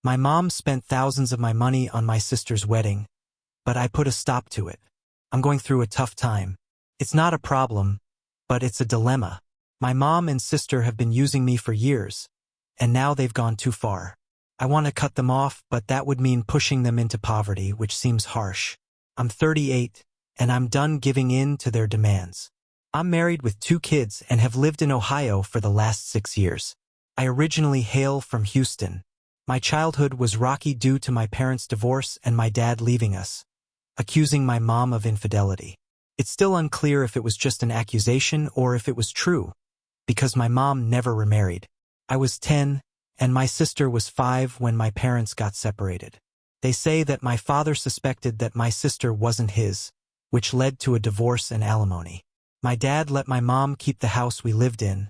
My mom spent thousands of my money on my sister's wedding, but I put a stop to it. I'm going through a tough time. It's not a problem, but it's a dilemma. My mom and sister have been using me for years, and now they've gone too far. I want to cut them off, but that would mean pushing them into poverty, which seems harsh. I'm 38, and I'm done giving in to their demands. I'm married with 2 kids and have lived in Ohio for the last 6 years. I originally hail from Houston. My childhood was rocky due to my parents' divorce and my dad leaving us, accusing my mom of infidelity. It's still unclear if it was just an accusation or if it was true, because my mom never remarried. I was 10, and my sister was 5 when my parents got separated. They say that my father suspected that my sister wasn't his, which led to a divorce and alimony. My dad let my mom keep the house we lived in,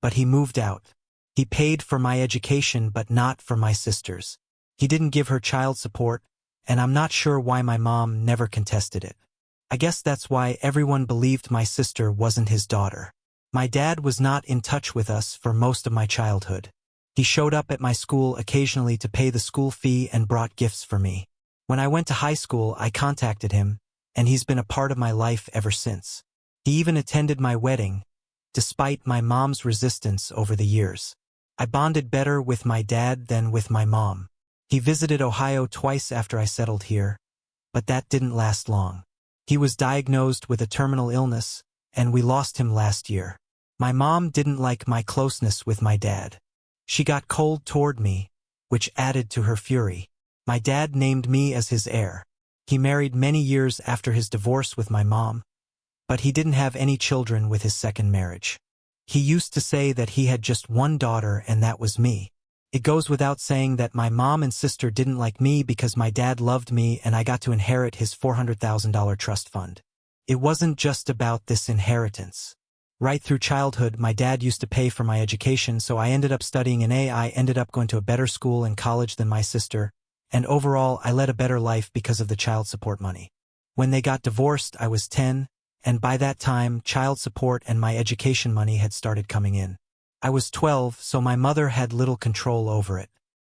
but he moved out. He paid for my education but not for my sister's. He didn't give her child support, and I'm not sure why my mom never contested it. I guess that's why everyone believed my sister wasn't his daughter. My dad was not in touch with us for most of my childhood. He showed up at my school occasionally to pay the school fee and brought gifts for me. When I went to high school, I contacted him, and he's been a part of my life ever since. He even attended my wedding, despite my mom's resistance over the years. I bonded better with my dad than with my mom. He visited Ohio twice after I settled here, but that didn't last long. He was diagnosed with a terminal illness, and we lost him last year. My mom didn't like my closeness with my dad. She got cold toward me, which added to her fury. My dad named me as his heir. He married many years after his divorce with my mom, but he didn't have any children with his second marriage. He used to say that he had just one daughter and that was me. It goes without saying that my mom and sister didn't like me because my dad loved me and I got to inherit his $400,000 trust fund. It wasn't just about this inheritance. Right through childhood, my dad used to pay for my education, so I ended up studying in I ended up going to a better school and college than my sister, and overall I led a better life because of the child support money. When they got divorced, I was 10, and by that time, child support and my education money had started coming in. I was 12, so my mother had little control over it.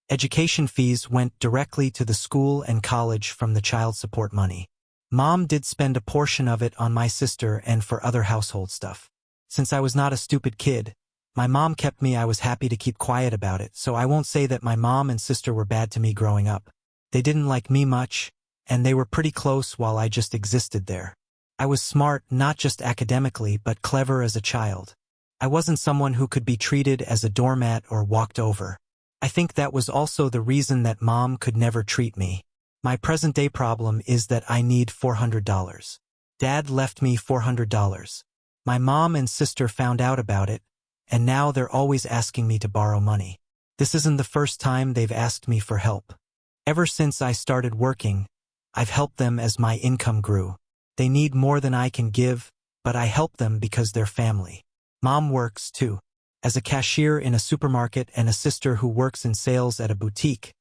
Education fees went directly to the school and college from the child support money. Mom did spend a portion of it on my sister and for other household stuff. Since I was not a stupid kid, my mom kept me. I was happy to keep quiet about it, so I won't say that my mom and sister were bad to me growing up. They didn't like me much, and they were pretty close while I just existed there. I was smart, not just academically, but clever as a child. I wasn't someone who could be treated as a doormat or walked over. I think that was also the reason that Mom could never treat me. My present-day problem is that I need $400. Dad left me $400. My mom and sister found out about it, and now they're always asking me to borrow money. This isn't the first time they've asked me for help. Ever since I started working, I've helped them as my income grew. They need more than I can give, but I help them because they're family. Mom works, too, as a cashier in a supermarket and a sister who works in sales at a boutique.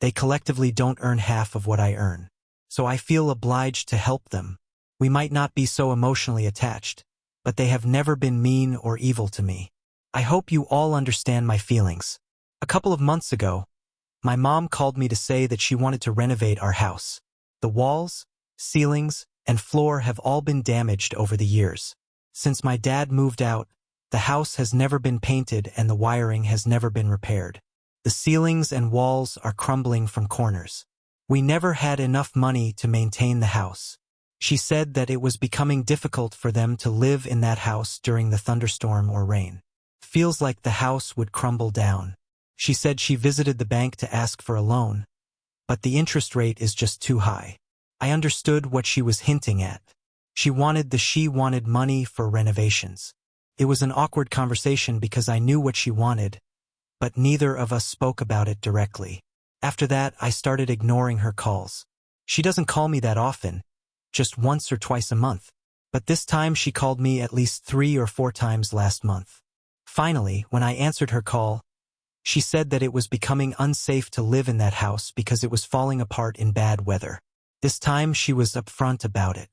They collectively don't earn half of what I earn. So I feel obliged to help them. We might not be so emotionally attached, but they have never been mean or evil to me. I hope you all understand my feelings. A couple of months ago, my mom called me to say that she wanted to renovate our house. The walls, ceilings, and floor have all been damaged over the years. Since my dad moved out, the house has never been painted and the wiring has never been repaired. The ceilings and walls are crumbling from corners. We never had enough money to maintain the house. She said that it was becoming difficult for them to live in that house during the thunderstorm or rain. Feels like the house would crumble down. She said she visited the bank to ask for a loan, but the interest rate is just too high. I understood what she was hinting at. She wanted money for renovations. It was an awkward conversation because I knew what she wanted, but neither of us spoke about it directly. After that, I started ignoring her calls. She doesn't call me that often, just once or twice a month, but this time she called me at least 3 or 4 times last month. Finally, when I answered her call, she said that it was becoming unsafe to live in that house because it was falling apart in bad weather. This time she was upfront about it.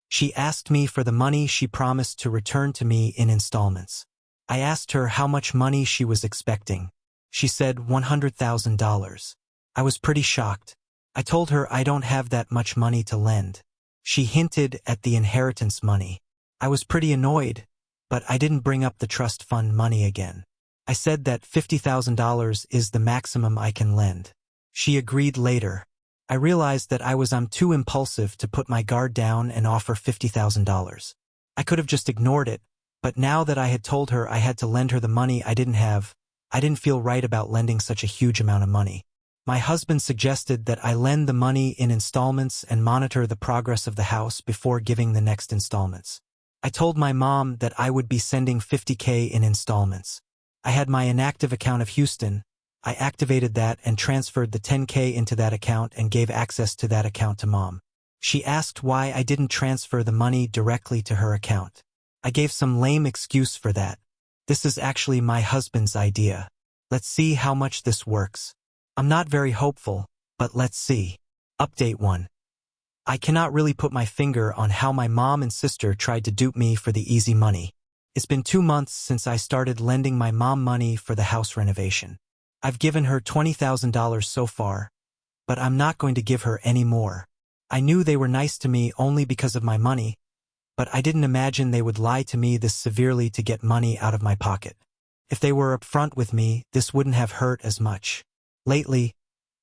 She asked me for the money she promised to return to me in installments. I asked her how much money she was expecting. She said $100,000. I was pretty shocked. I told her I don't have that much money to lend. She hinted at the inheritance money. I was pretty annoyed, but I didn't bring up the trust fund money again. I said that $50,000 is the maximum I can lend. She agreed later. I realized that I'm too impulsive to put my guard down and offer $50,000. I could have just ignored it, but now that I had told her I had to lend her the money I didn't have, I didn't feel right about lending such a huge amount of money. My husband suggested that I lend the money in installments and monitor the progress of the house before giving the next installments. I told my mom that I would be sending $50K in installments. I had my inactive account of Houston. I activated that and transferred the $10K into that account and gave access to that account to Mom. She asked why I didn't transfer the money directly to her account. I gave some lame excuse for that. This is actually my husband's idea. Let's see how much this works. I'm not very hopeful, but let's see. Update 1. I cannot really put my finger on how my mom and sister tried to dupe me for the easy money. It's been 2 months since I started lending my mom money for the house renovation. I've given her $20,000 so far, but I'm not going to give her any more. I knew they were nice to me only because of my money, but I didn't imagine they would lie to me this severely to get money out of my pocket. If they were upfront with me, this wouldn't have hurt as much. Lately,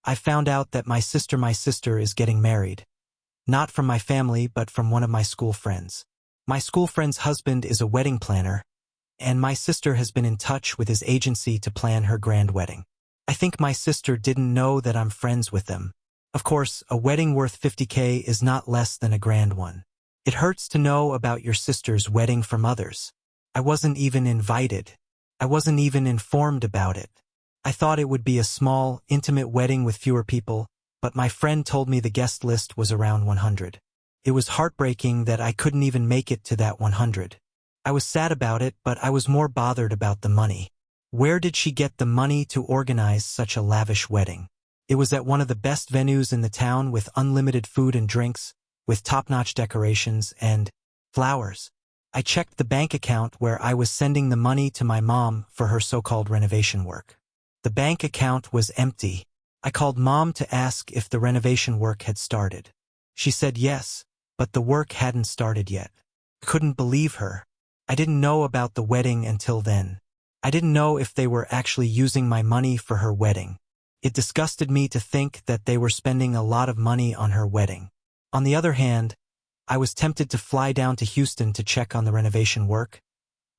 I found out that my sister is getting married. Not from my family, but from one of my school friends. My school friend's husband is a wedding planner, and my sister has been in touch with his agency to plan her grand wedding. I think my sister didn't know that I'm friends with them. Of course, a wedding worth $50K is not less than a grand one. It hurts to know about your sister's wedding from others. I wasn't even invited. I wasn't even informed about it. I thought it would be a small, intimate wedding with fewer people, but my friend told me the guest list was around 100. It was heartbreaking that I couldn't even make it to that 100. I was sad about it, but I was more bothered about the money. Where did she get the money to organize such a lavish wedding? It was at one of the best venues in the town with unlimited food and drinks, with top-notch decorations and flowers. I checked the bank account where I was sending the money to my mom for her so-called renovation work. The bank account was empty. I called Mom to ask if the renovation work had started. She said yes, but the work hadn't started yet. I couldn't believe her. I didn't know about the wedding until then. I didn't know if they were actually using my money for her wedding. It disgusted me to think that they were spending a lot of money on her wedding. On the other hand, I was tempted to fly down to Houston to check on the renovation work,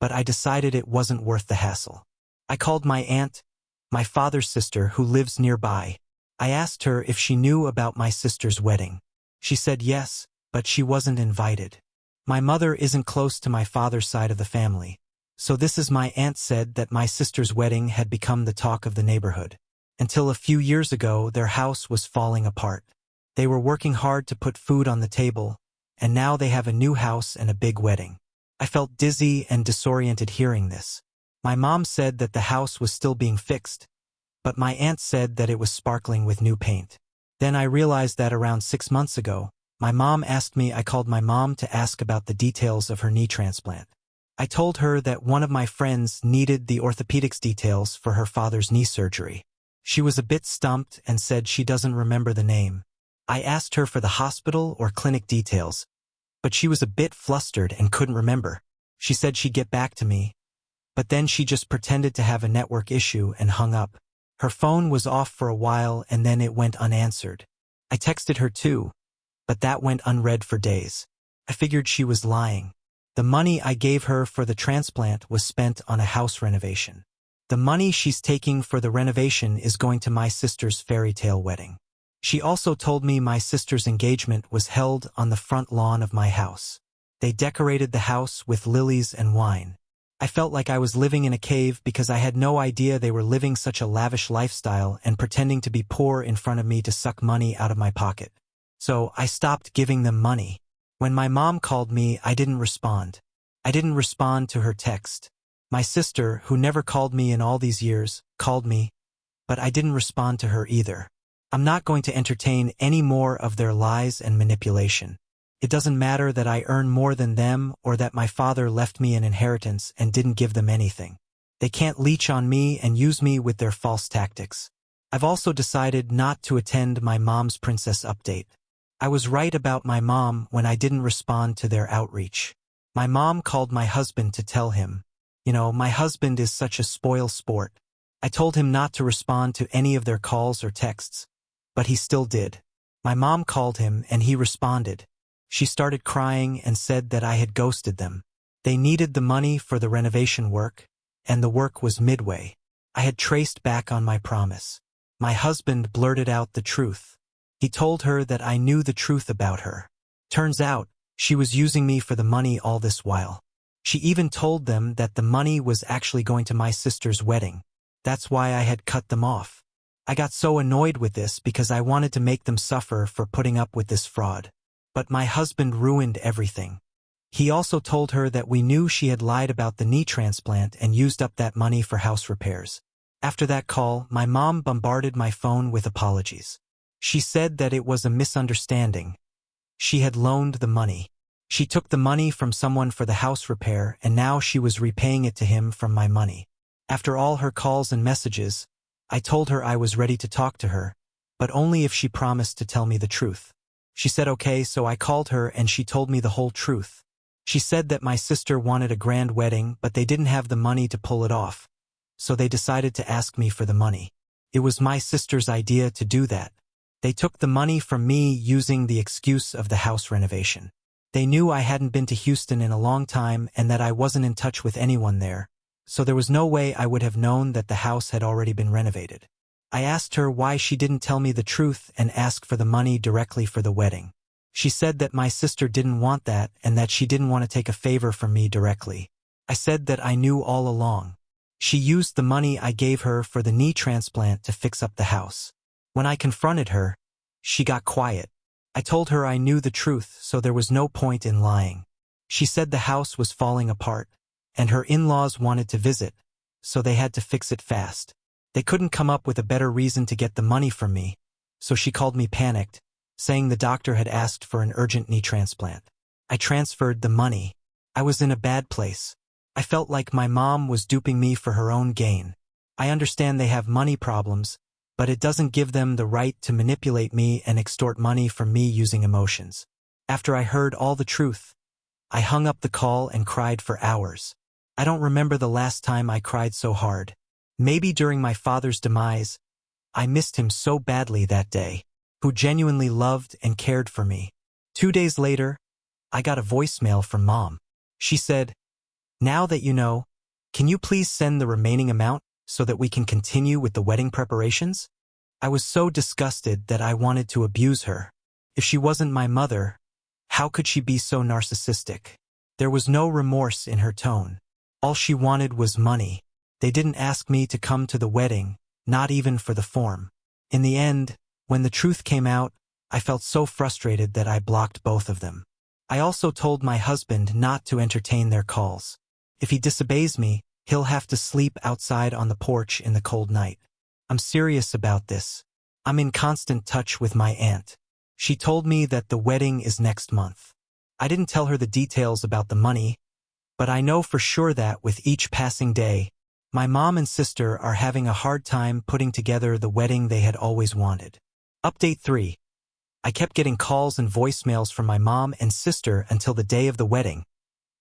but I decided it wasn't worth the hassle. I called my aunt, my father's sister, who lives nearby. I asked her if she knew about my sister's wedding. She said yes, but she wasn't invited. My mother isn't close to my father's side of the family, so my aunt said that my sister's wedding had become the talk of the neighborhood. Until a few years ago, their house was falling apart. They were working hard to put food on the table, and now they have a new house and a big wedding. I felt dizzy and disoriented hearing this. My mom said that the house was still being fixed, but my aunt said that it was sparkling with new paint. Then I realized that around 6 months ago, my mom asked me. I called my mom to ask about the details of her knee transplant. I told her that one of my friends needed the orthopedics details for her father's knee surgery. She was a bit stumped and said she doesn't remember the name. I asked her for the hospital or clinic details, but she was a bit flustered and couldn't remember. She said she'd get back to me, but then she just pretended to have a network issue and hung up. Her phone was off for a while and then it went unanswered. I texted her too, but that went unread for days. I figured she was lying. The money I gave her for the transplant was spent on a house renovation. The money she's taking for the renovation is going to my sister's fairy tale wedding. She also told me my sister's engagement was held on the front lawn of my house. They decorated the house with lilies and wine. I felt like I was living in a cave because I had no idea they were living such a lavish lifestyle and pretending to be poor in front of me to suck money out of my pocket. So I stopped giving them money. When my mom called me, I didn't respond. I didn't respond to her text. My sister, who never called me in all these years, called me, but I didn't respond to her either. I'm not going to entertain any more of their lies and manipulation. It doesn't matter that I earn more than them or that my father left me an inheritance and didn't give them anything. They can't leech on me and use me with their false tactics. I've also decided not to attend my mom's princess update. I was right about my mom when I didn't respond to their outreach. My mom called my husband to tell him, my husband is such a spoil sport. I told him not to respond to any of their calls or texts, but he still did. My mom called him and he responded. She started crying and said that I had ghosted them. They needed the money for the renovation work, and the work was midway. I had traced back on my promise. My husband blurted out the truth. He told her that I knew the truth about her. Turns out, she was using me for the money all this while. She even told them that the money was actually going to my sister's wedding. That's why I had cut them off. I got so annoyed with this because I wanted to make them suffer for putting up with this fraud. But my husband ruined everything. He also told her that we knew she had lied about the knee transplant and used up that money for house repairs. After that call, my mom bombarded my phone with apologies. She said that it was a misunderstanding. She had loaned the money. She took the money from someone for the house repair and now she was repaying it to him from my money. After all her calls and messages, I told her I was ready to talk to her, but only if she promised to tell me the truth. She said okay, so I called her and she told me the whole truth. She said that my sister wanted a grand wedding, but they didn't have the money to pull it off, so they decided to ask me for the money. It was my sister's idea to do that. They took the money from me using the excuse of the house renovation. They knew I hadn't been to Houston in a long time and that I wasn't in touch with anyone there, so there was no way I would have known that the house had already been renovated. I asked her why she didn't tell me the truth and ask for the money directly for the wedding. She said that my sister didn't want that and that she didn't want to take a favor from me directly. I said that I knew all along. She used the money I gave her for the knee transplant to fix up the house. When I confronted her, she got quiet. I told her I knew the truth, so there was no point in lying. She said the house was falling apart, and her in-laws wanted to visit, so they had to fix it fast. They couldn't come up with a better reason to get the money from me, so she called me panicked, saying the doctor had asked for an urgent knee transplant. I transferred the money. I was in a bad place. I felt like my mom was duping me for her own gain. I understand they have money problems, but it doesn't give them the right to manipulate me and extort money from me using emotions. After I heard all the truth, I hung up the call and cried for hours. I don't remember the last time I cried so hard. Maybe during my father's demise. I missed him so badly that day, who genuinely loved and cared for me. 2 days later, I got a voicemail from Mom. She said, "Now that you know, can you please send the remaining amount so that we can continue with the wedding preparations?" I was so disgusted that I wanted to abuse her. If she wasn't my mother, how could she be so narcissistic? There was no remorse in her tone. All she wanted was money. They didn't ask me to come to the wedding, not even for the form. In the end, when the truth came out, I felt so frustrated that I blocked both of them. I also told my husband not to entertain their calls. If he disobeys me, he'll have to sleep outside on the porch in the cold night. I'm serious about this. I'm in constant touch with my aunt. She told me that the wedding is next month. I didn't tell her the details about the money, but I know for sure that with each passing day, my mom and sister are having a hard time putting together the wedding they had always wanted. Update 3. I kept getting calls and voicemails from my mom and sister until the day of the wedding,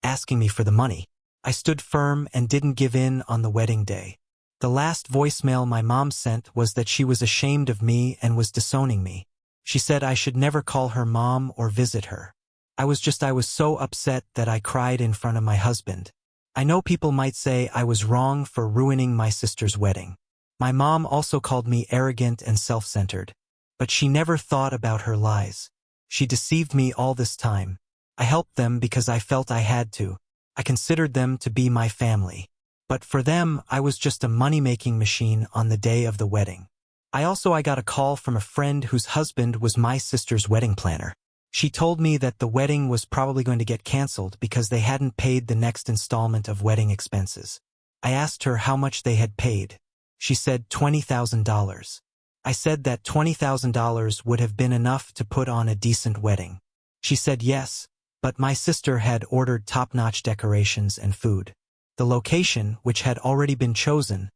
asking me for the money. I stood firm and didn't give in on the wedding day. The last voicemail my mom sent was that she was ashamed of me and was disowning me. She said I should never call her mom or visit her. I was so upset that I cried in front of my husband. I know people might say I was wrong for ruining my sister's wedding. My mom also called me arrogant and self-centered, but she never thought about her lies. She deceived me all this time. I helped them because I felt I had to. I considered them to be my family. But for them, I was just a money-making machine on the day of the wedding. I got a call from a friend whose husband was my sister's wedding planner. She told me that the wedding was probably going to get canceled because they hadn't paid the next installment of wedding expenses. I asked her how much they had paid. She said $20,000. I said that $20,000 would have been enough to put on a decent wedding. She said yes, but my sister had ordered top-notch decorations and food. The location, which had already been chosen,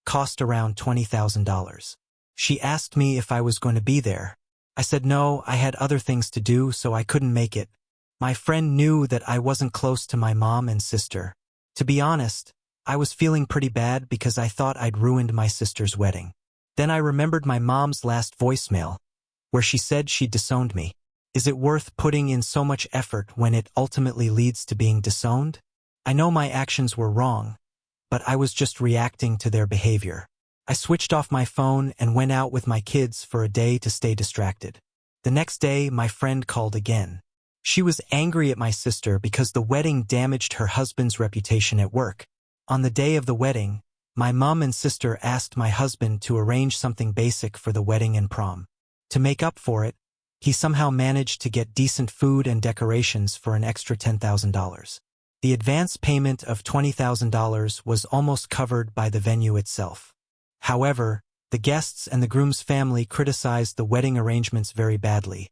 cost around $20,000. She asked me if I was going to be there. I said no, I had other things to do, so I couldn't make it. My friend knew that I wasn't close to my mom and sister. To be honest, I was feeling pretty bad because I thought I'd ruined my sister's wedding. Then I remembered my mom's last voicemail, where she said she'd disowned me. Is it worth putting in so much effort when it ultimately leads to being disowned? I know my actions were wrong, but I was just reacting to their behavior. I switched off my phone and went out with my kids for a day to stay distracted. The next day, my friend called again. She was angry at my sister because the wedding damaged her husband's reputation at work. On the day of the wedding, my mom and sister asked my husband to arrange something basic for the wedding and prom. To make up for it, he somehow managed to get decent food and decorations for an extra $10,000. The advance payment of $20,000 was almost covered by the venue itself. However, the guests and the groom's family criticized the wedding arrangements very badly,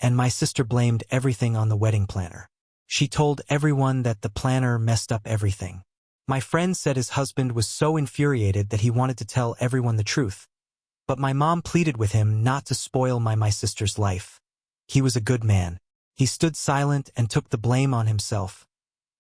and my sister blamed everything on the wedding planner. She told everyone that the planner messed up everything. My friend said his husband was so infuriated that he wanted to tell everyone the truth, but my mom pleaded with him not to spoil my sister's life. He was a good man. He stood silent and took the blame on himself,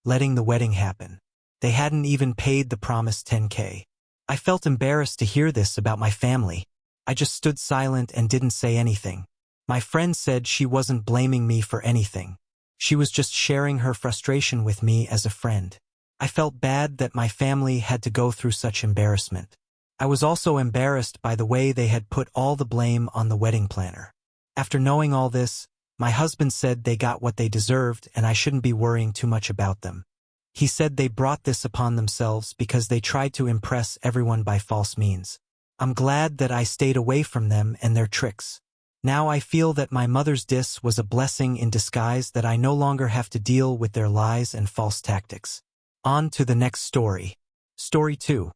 letting the wedding happen. They hadn't even paid the promised $10K. I felt embarrassed to hear this about my family. I just stood silent and didn't say anything. My friend said she wasn't blaming me for anything. She was just sharing her frustration with me as a friend. I felt bad that my family had to go through such embarrassment. I was also embarrassed by the way they had put all the blame on the wedding planner. After knowing all this, my husband said they got what they deserved and I shouldn't be worrying too much about them. He said they brought this upon themselves because they tried to impress everyone by false means. I'm glad that I stayed away from them and their tricks. Now I feel that my mother's diss was a blessing in disguise, that I no longer have to deal with their lies and false tactics. On to the next story. Story 2.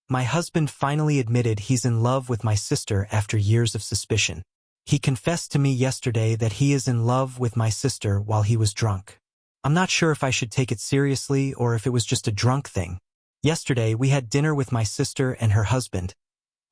My husband finally admitted he's in love with my sister after years of suspicion. He confessed to me yesterday that he is in love with my sister while he was drunk. I'm not sure if I should take it seriously or if it was just a drunk thing. Yesterday, we had dinner with my sister and her husband,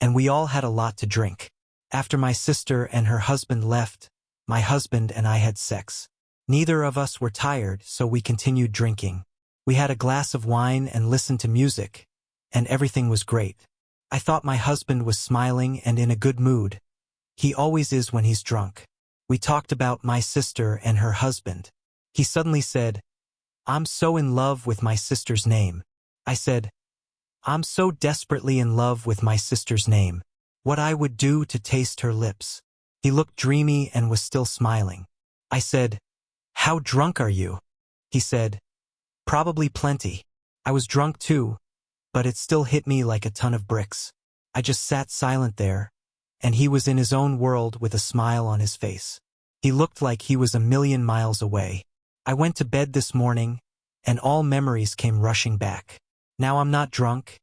and we all had a lot to drink. After my sister and her husband left, my husband and I had sex. Neither of us were tired, so we continued drinking. We had a glass of wine and listened to music, and everything was great. I thought my husband was smiling and in a good mood. He always is when he's drunk. We talked about my sister and her husband. He suddenly said, "I'm so in love with my sister's name." I said, "I'm so desperately in love with my sister's name. What I would do to taste her lips." He looked dreamy and was still smiling. I said, "How drunk are you?" He said, "Probably plenty." I was drunk too, but it still hit me like a ton of bricks. I just sat silent there, and he was in his own world with a smile on his face. He looked like he was a million miles away. I went to bed this morning, and all memories came rushing back. Now I'm not drunk,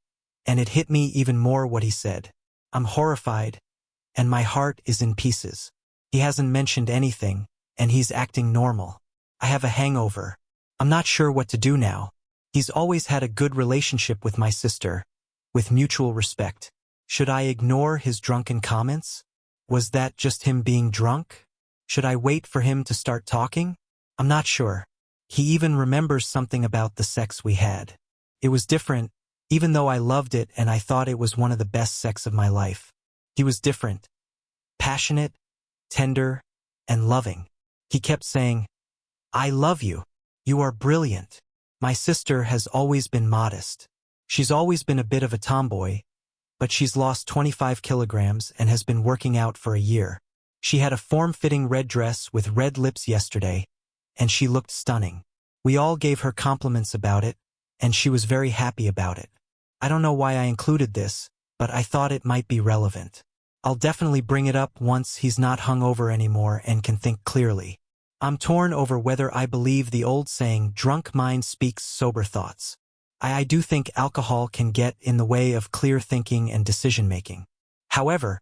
and it hit me even more what he said. I'm horrified, and my heart is in pieces. He hasn't mentioned anything, and he's acting normal. I have a hangover. I'm not sure what to do now. He's always had a good relationship with my sister, with mutual respect. Should I ignore his drunken comments? Was that just him being drunk? Should I wait for him to start talking? I'm not sure. He even remembers something about the sex we had. It was different, even though I loved it and I thought it was one of the best sex of my life. He was different. Passionate, tender, and loving. He kept saying, "I love you. You are brilliant." My sister has always been modest. She's always been a bit of a tomboy, but she's lost 25 kilograms and has been working out for a year. She had a form-fitting red dress with red lips yesterday, and she looked stunning. We all gave her compliments about it, and she was very happy about it. I don't know why I included this, but I thought it might be relevant. I'll definitely bring it up once he's not hungover anymore and can think clearly. I'm torn over whether I believe the old saying, "Drunk mind speaks sober thoughts." I do think alcohol can get in the way of clear thinking and decision-making. However,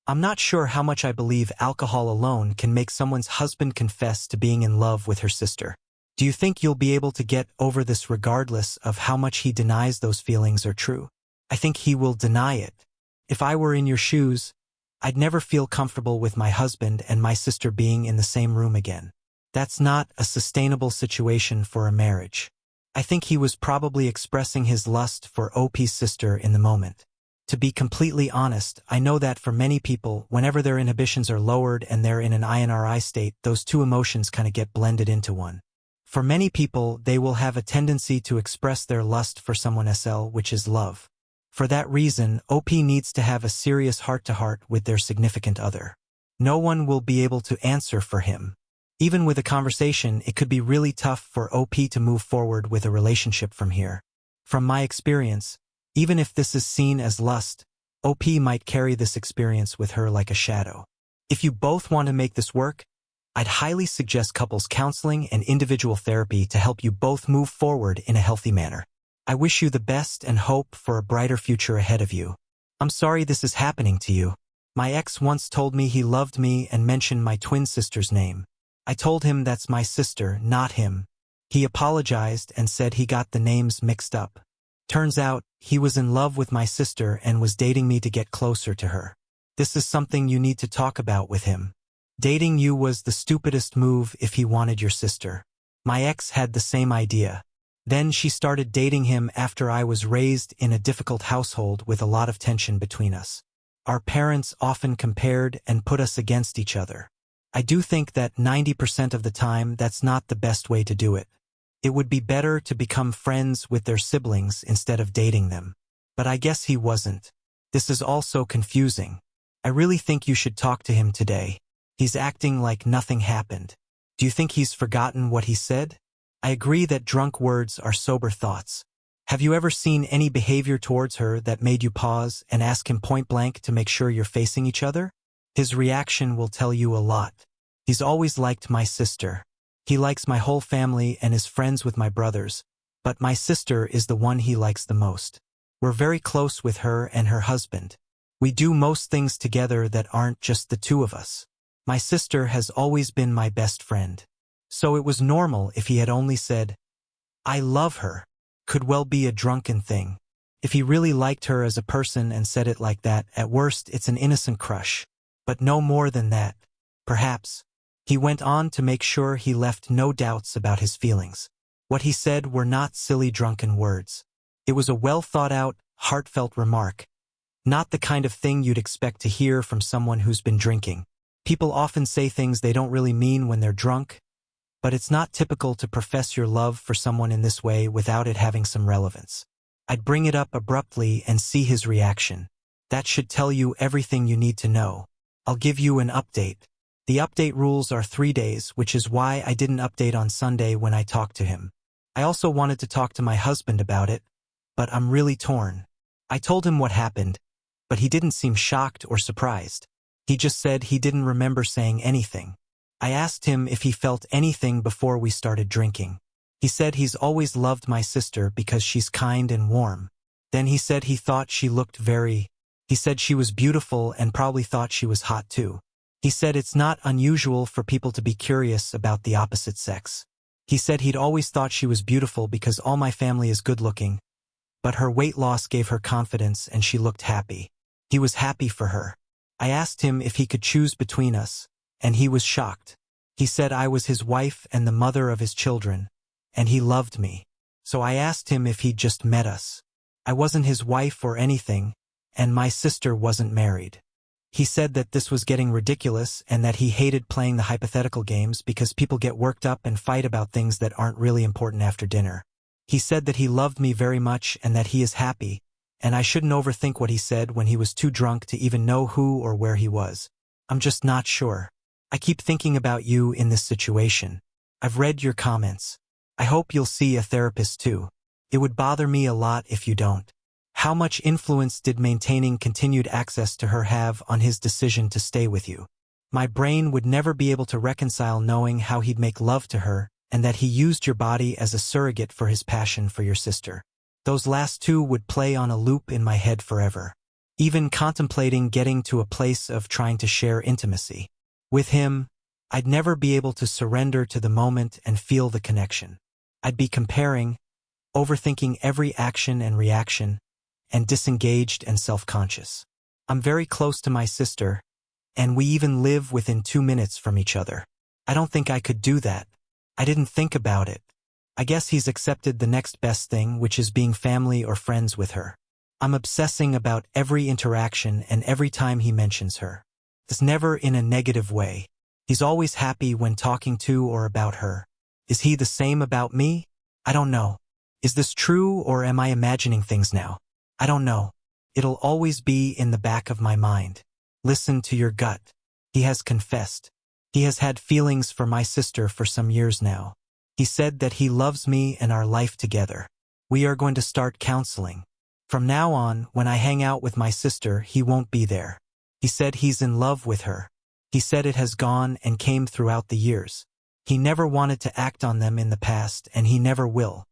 I'm not sure how much I believe alcohol alone can make someone's husband confess to being in love with her sister. Do you think you'll be able to get over this regardless of how much he denies those feelings are true? I think he will deny it. If I were in your shoes, I'd never feel comfortable with my husband and my sister being in the same room again. That's not a sustainable situation for a marriage. I think he was probably expressing his lust for OP's sister in the moment. To be completely honest, I know that for many people, whenever their inhibitions are lowered and they're in an INRI state, those two emotions kind of get blended into one. For many people, they will have a tendency to express their lust for someone SL, which is love. For that reason, OP needs to have a serious heart-to-heart with their significant other. No one will be able to answer for him. Even with a conversation, it could be really tough for OP to move forward with a relationship from here. From my experience, even if this is seen as lust, OP might carry this experience with her like a shadow. If you both want to make this work, I'd highly suggest couples counseling and individual therapy to help you both move forward in a healthy manner. I wish you the best and hope for a brighter future ahead of you. I'm sorry this is happening to you. My ex once told me he loved me and mentioned my twin sister's name. I told him that's my sister, not him. He apologized and said he got the names mixed up. Turns out, he was in love with my sister and was dating me to get closer to her. This is something you need to talk about with him. Dating you was the stupidest move if he wanted your sister. My ex had the same idea. Then she started dating him after I was raised in a difficult household with a lot of tension between us. Our parents often compared and put us against each other. I do think that 90% of the time that's not the best way to do it. It would be better to become friends with their siblings instead of dating them. But I guess he wasn't. This is also confusing. I really think you should talk to him today. He's acting like nothing happened. Do you think he's forgotten what he said? I agree that drunk words are sober thoughts. Have you ever seen any behavior towards her that made you pause and ask him point blank to make sure you're facing each other? His reaction will tell you a lot. He's always liked my sister. He likes my whole family and is friends with my brothers, but my sister is the one he likes the most. We're very close with her and her husband. We do most things together that aren't just the two of us. My sister has always been my best friend. So it was normal if he had only said, "I love her." Could well be a drunken thing. If he really liked her as a person and said it like that, at worst it's an innocent crush. But no more than that. Perhaps. He went on to make sure he left no doubts about his feelings. What he said were not silly drunken words. It was a well-thought-out, heartfelt remark. Not the kind of thing you'd expect to hear from someone who's been drinking. People often say things they don't really mean when they're drunk, but it's not typical to profess your love for someone in this way without it having some relevance. I'd bring it up abruptly and see his reaction. That should tell you everything you need to know. I'll give you an update. The update rules are 3 days, which is why I didn't update on Sunday when I talked to him. I also wanted to talk to my husband about it, but I'm really torn. I told him what happened, but he didn't seem shocked or surprised. He just said he didn't remember saying anything. I asked him if he felt anything before we started drinking. He said he's always loved my sister because she's kind and warm. Then he said he thought she looked He said she was beautiful and probably thought she was hot too. He said it's not unusual for people to be curious about the opposite sex. He said he'd always thought she was beautiful because all my family is good-looking, but her weight loss gave her confidence and she looked happy. He was happy for her. I asked him if he could choose between us, and he was shocked. He said I was his wife and the mother of his children, and he loved me. So I asked him if he'd just met us. I wasn't his wife or anything, and my sister wasn't married. He said that this was getting ridiculous and that he hated playing the hypothetical games because people get worked up and fight about things that aren't really important after dinner. He said that he loved me very much and that he is happy, and I shouldn't overthink what he said when he was too drunk to even know who or where he was. I'm just not sure. I keep thinking about you in this situation. I've read your comments. I hope you'll see a therapist too. It would bother me a lot if you don't. How much influence did maintaining continued access to her have on his decision to stay with you? My brain would never be able to reconcile knowing how he'd make love to her and that he used your body as a surrogate for his passion for your sister. Those last two would play on a loop in my head forever. Even contemplating getting to a place of trying to share intimacy. With him, I'd never be able to surrender to the moment and feel the connection. I'd be comparing, overthinking every action and reaction, and disengaged and self-conscious. I'm very close to my sister, And we even live within 2 minutes from each other. I don't think I could do that. I didn't think about it. I guess he's accepted the next best thing, which is being family or friends with her. I'm obsessing about every interaction and every time he mentions her. It's never in a negative way. He's always happy when talking to or about her. Is he the same about me? I don't know. Is this true or am I imagining things now? I don't know. It'll always be in the back of my mind. Listen to your gut. He has confessed. He has had feelings for my sister for some years now. He said that he loves me and our life together. We are going to start counseling. From now on, when I hang out with my sister, he won't be there. He said he's in love with her. He said it has gone and came throughout the years. He never wanted to act on them in the past, and he never will.